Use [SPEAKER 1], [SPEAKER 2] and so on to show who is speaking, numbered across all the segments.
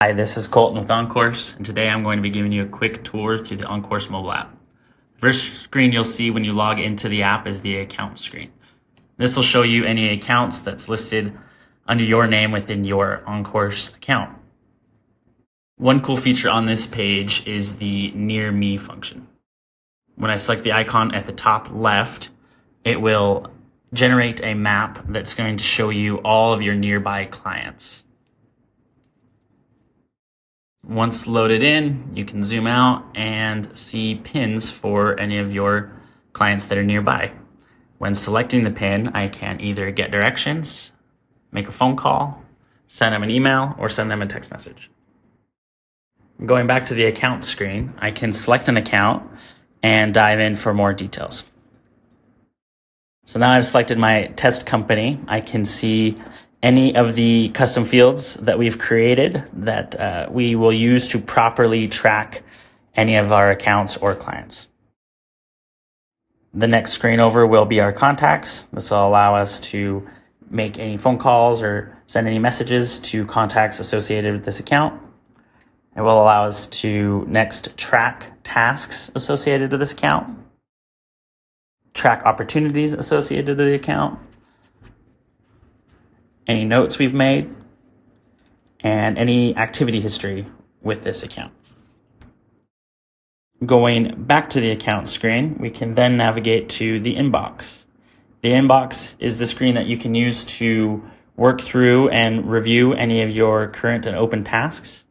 [SPEAKER 1] Hi, this is Colton with Oncourse, and today I'm going to be giving you a quick tour through the Oncourse mobile app. The first screen you'll see when you log into the app is the account screen. This will show you any accounts that's listed under your name within your Oncourse account. One cool feature on this page is the Near Me function. When I select the icon at the top left, it will generate a map that's going to show you all of your nearby clients. Once loaded in, you can zoom out and see pins for any of your clients that are nearby. When selecting the pin, I can either get directions, make a phone call, send them an email, or send them a text message. Going back to the account screen, I can select an account and dive in for more details. So now I've selected my test company. I can see any of the custom fields that we've created that we will use to properly track any of our accounts or clients. The next screen over will be our contacts. This will allow us to make any phone calls or send any messages to contacts associated with this account. It will allow us to next track tasks associated with this account, track opportunities associated with the account, any notes we've made, and any activity history with this account. Going back to the account screen, we can then navigate to the inbox. The inbox is the screen that you can use to work through and review any of your current and open tasks.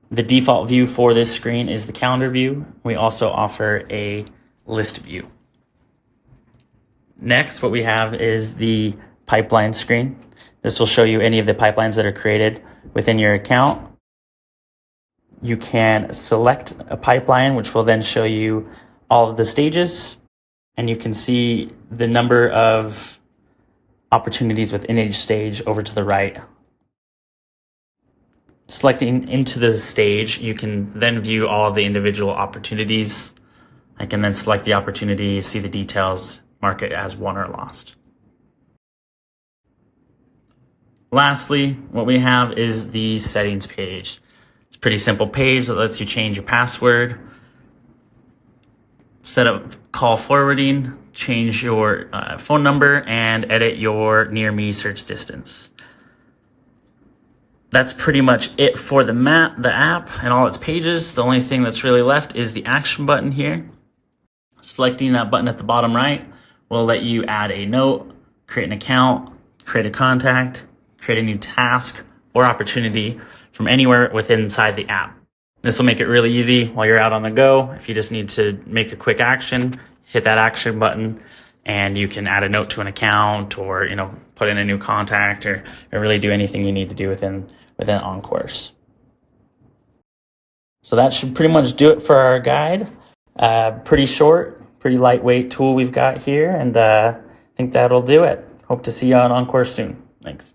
[SPEAKER 1] The default view for this screen is the calendar view. We also offer a list view. Next, what we have is the pipeline screen. This will show you any of the pipelines that are created within your account. You can select a pipeline, which will then show you all of the stages, and you can see the number of opportunities within each stage over to the right. Selecting into the stage, you can then view all of the individual opportunities. I can then select the opportunity, see the details, mark it as won or lost. Lastly, what we have is the settings page. It's a pretty simple page that lets you change your password, set up call forwarding, change your phone number, and edit your Near Me search distance. That's pretty much it for the app and all its pages. The only thing that's really left is the action button here. Selecting that button at the bottom right will let you add a note, create an account, create a contact, create a new task or opportunity from anywhere inside the app. This will make it really easy while you're out on the go. If you just need to make a quick action, hit that action button and you can add a note to an account or put in a new contact or really do anything you need to do within Oncourse. So that should pretty much do it for our guide. Pretty short, pretty lightweight tool we've got here, and I think that'll do it. Hope to see you on Oncourse soon. Thanks.